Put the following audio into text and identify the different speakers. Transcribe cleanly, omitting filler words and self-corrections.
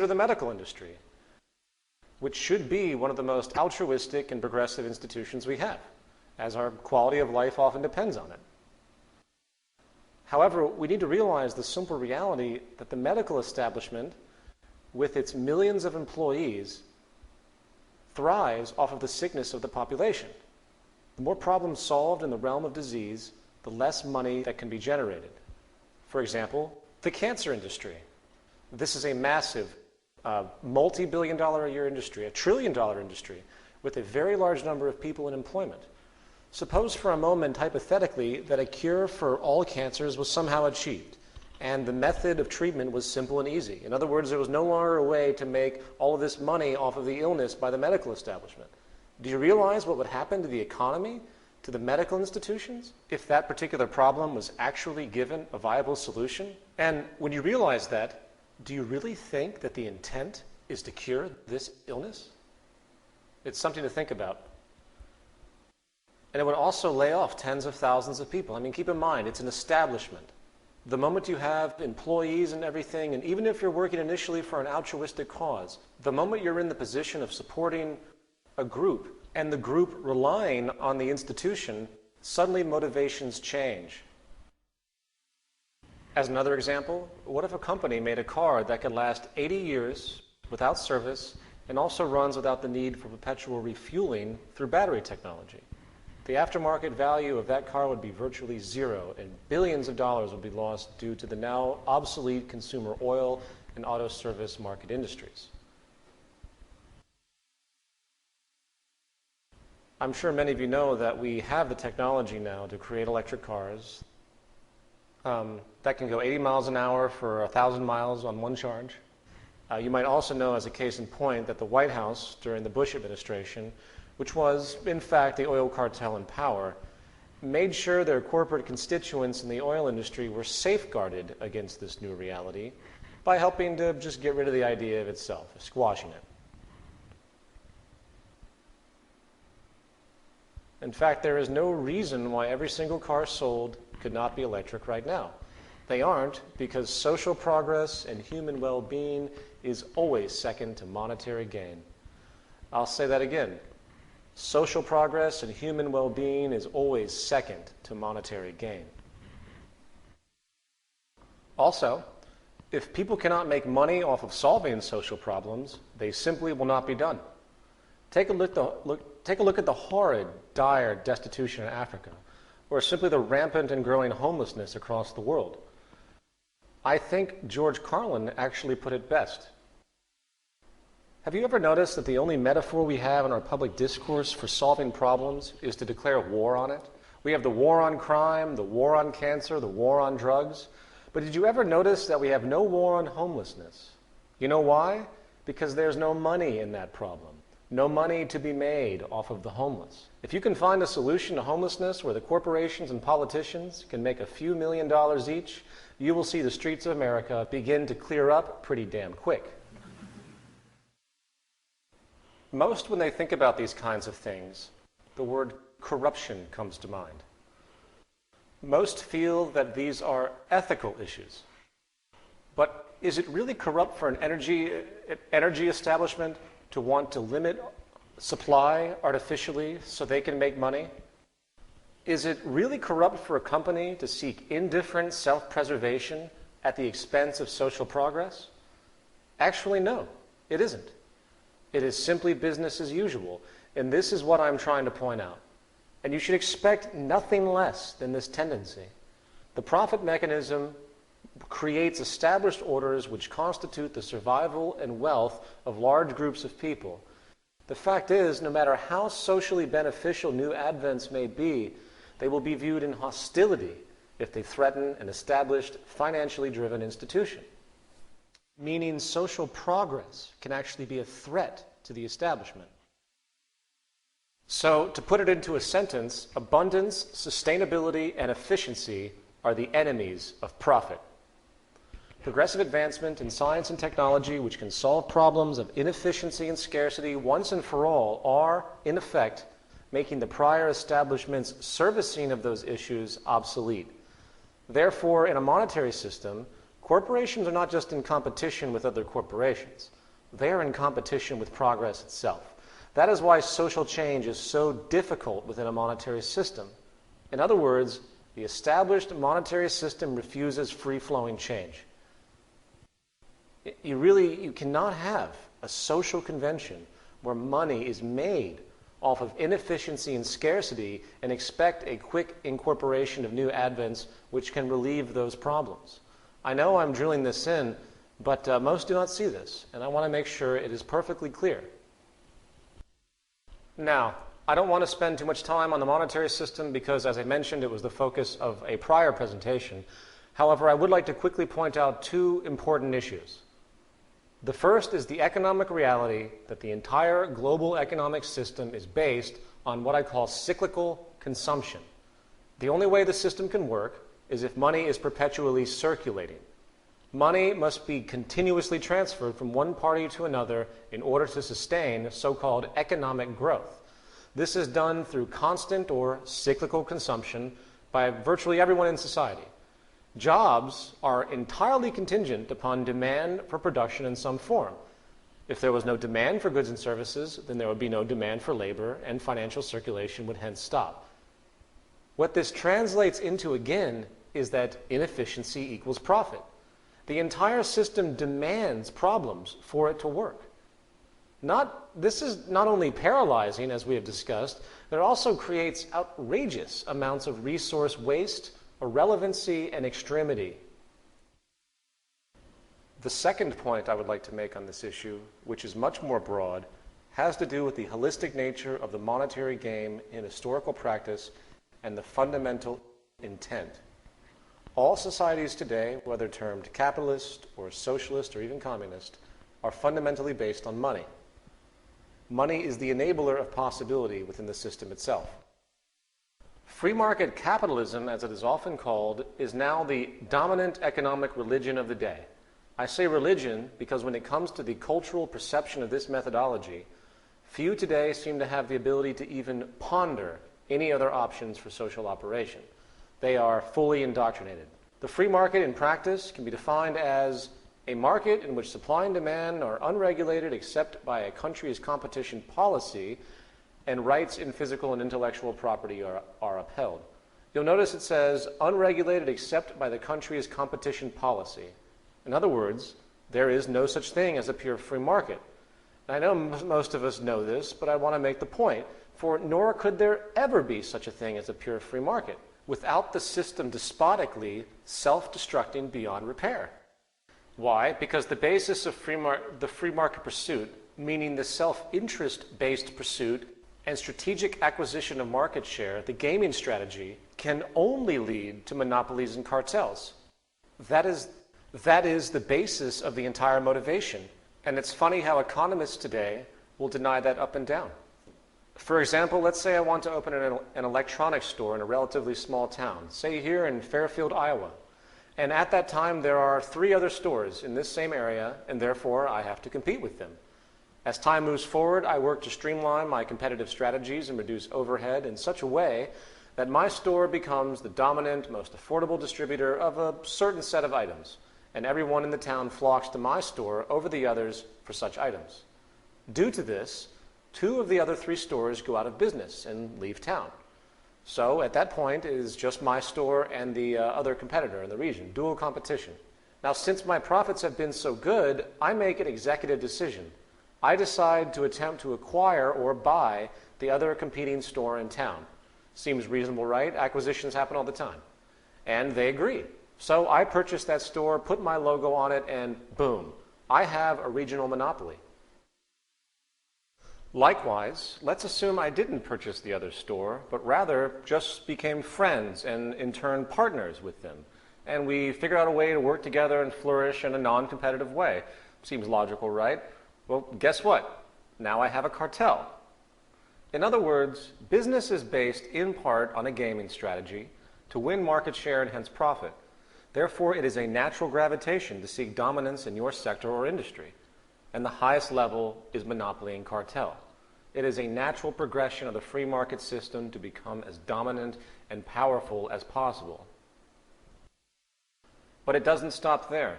Speaker 1: the medical industry, which should be one of the most altruistic and progressive institutions we have, as our quality of life often depends on it. However, we need to realize the simple reality that the medical establishment, with its millions of employees, thrives off of the sickness of the population. The more problems solved in the realm of disease, the less money that can be generated. For example, the cancer industry. This is a massive, multi-billion-dollar a year industry, a trillion-dollar industry, with a very large number of people in employment. Suppose for a moment, hypothetically, that a cure for all cancers was somehow achieved, and the method of treatment was simple and easy. In other words, there was no longer a way to make all of this money off of the illness by the medical establishment. Do you realize what would happen to the economy, to the medical institutions, if that particular problem was actually given a viable solution? And when you realize that, do you really think that the intent is to cure this illness? It's something to think about. And it would also lay off tens of thousands of people. I mean, keep in mind, it's an establishment. The moment you have employees and everything, and even if you're working initially for an altruistic cause, the moment you're in the position of supporting a group, and the group relying on the institution, suddenly motivations change. As another example, what if a company made a car that could last 80 years without service and also runs without the need for perpetual refueling through battery technology? The aftermarket value of that car would be virtually zero, and billions of dollars would be lost due to the now obsolete consumer oil and auto service market industries. I'm sure many of you know that we have the technology now to create electric cars that can go 80 miles an hour for 1,000 miles on one charge. You might also know, as a case in point, that the White House during the Bush administration, which was, in fact, the oil cartel in power, made sure their corporate constituents in the oil industry were safeguarded against this new reality by helping to just get rid of the idea of itself, squashing it. In fact, there is no reason why every single car sold could not be electric right now. They aren't, because social progress and human well-being is always second to monetary gain. I'll say that again. Social progress and human well-being is always second to monetary gain. Also, if people cannot make money off of solving social problems, they simply will not be done. Take a look at the horrid, dire destitution in Africa, or simply the rampant and growing homelessness across the world. I think George Carlin actually put it best. Have you ever noticed that the only metaphor we have in our public discourse for solving problems is to declare war on it? We have the war on crime, the war on cancer, the war on drugs. But did you ever notice that we have no war on homelessness? You know why? Because there's no money in that problem. No money to be made off of the homeless. If you can find a solution to homelessness where the corporations and politicians can make a few $1 million each, you will see the streets of America begin to clear up pretty damn quick. Most, when they think about these kinds of things, the word corruption comes to mind. Most feel that these are ethical issues. But is it really corrupt for an energy establishment to want to limit supply artificially so they can make money? Is it really corrupt for a company to seek indifferent self-preservation at the expense of social progress? Actually, no, it isn't. It is simply business as usual, and this is what I'm trying to point out. And you should expect nothing less than this tendency. The profit mechanism creates established orders which constitute the survival and wealth of large groups of people. The fact is, no matter how socially beneficial new advents may be, they will be viewed in hostility if they threaten an established, financially driven institution. Meaning social progress can actually be a threat to the establishment. So, to put it into a sentence, abundance, sustainability, and efficiency are the enemies of profit. Progressive advancement in science and technology, which can solve problems of inefficiency and scarcity once and for all, are, in effect, making the prior establishment's servicing of those issues obsolete. Therefore, in a monetary system, Corporations are not just in competition with other corporations. They are in competition with progress itself. That is why social change is so difficult within a monetary system. In other words, the established monetary system refuses free-flowing change. You cannot have a social convention where money is made off of inefficiency and scarcity and expect a quick incorporation of new advents which can relieve those problems. I know I'm drilling this in, but most do not see this, and I want to make sure it is perfectly clear. Now, I don't want to spend too much time on the monetary system because, as I mentioned, it was the focus of a prior presentation. However, I would like to quickly point out two important issues. The first is the economic reality that the entire global economic system is based on what I call cyclical consumption. The only way the system can work is if money is perpetually circulating. Money must be continuously transferred from one party to another in order to sustain so-called economic growth. This is done through constant or cyclical consumption by virtually everyone in society. Jobs are entirely contingent upon demand for production in some form. If there was no demand for goods and services, then there would be no demand for labor, and financial circulation would hence stop. What this translates into, again, is that inefficiency equals profit. The entire system demands problems for it to work. This is not only paralyzing, as we have discussed, but it also creates outrageous amounts of resource waste, irrelevancy, and extremity. The second point I would like to make on this issue, which is much more broad, has to do with the holistic nature of the monetary game in historical practice and the fundamental intent. All societies today, whether termed capitalist or socialist or even communist, are fundamentally based on money. Money is the enabler of possibility within the system itself. Free market capitalism, as it is often called, is now the dominant economic religion of the day. I say religion because when it comes to the cultural perception of this methodology, few today seem to have the ability to even ponder any other options for social operation. They are fully indoctrinated. The free market in practice can be defined as a market in which supply and demand are unregulated except by a country's competition policy, and rights in physical and intellectual property are upheld. You'll notice it says unregulated except by the country's competition policy. In other words, there is no such thing as a pure free market. And I know most of us know this, but I want to make the point, for nor could there ever be such a thing as a pure free market without the system despotically self-destructing beyond repair. Why? Because the basis of the free market pursuit, meaning the self-interest-based pursuit and strategic acquisition of market share, the gaming strategy, can only lead to monopolies and cartels. That is the basis of the entire motivation. And it's funny how economists today will deny that up and down. For example, let's say I want to open an electronics store in a relatively small town, say here in Fairfield, Iowa. And at that time, there are 3 other stores in this same area, and therefore I have to compete with them. As time moves forward, I work to streamline my competitive strategies and reduce overhead in such a way that my store becomes the dominant, most affordable distributor of a certain set of items, and everyone in the town flocks to my store over the others for such items. Due to this, 2 of the other 3 stores go out of business and leave town. So at that point, it is just my store and the other competitor in the region, dual competition. Now, since my profits have been so good, I make an executive decision. I decide to attempt to acquire or buy the other competing store in town. Seems reasonable, right? Acquisitions happen all the time. And they agree. So I purchase that store, put my logo on it, and boom, I have a regional monopoly. Likewise, let's assume I didn't purchase the other store, but rather just became friends and in turn partners with them. And we figure out a way to work together and flourish in a non-competitive way. Seems logical, right? Well, guess what? Now I have a cartel. In other words, business is based in part on a gaming strategy to win market share and hence profit. Therefore, it is a natural gravitation to seek dominance in your sector or industry. And the highest level is monopoly and cartel. It is a natural progression of the free market system to become as dominant and powerful as possible. But it doesn't stop there.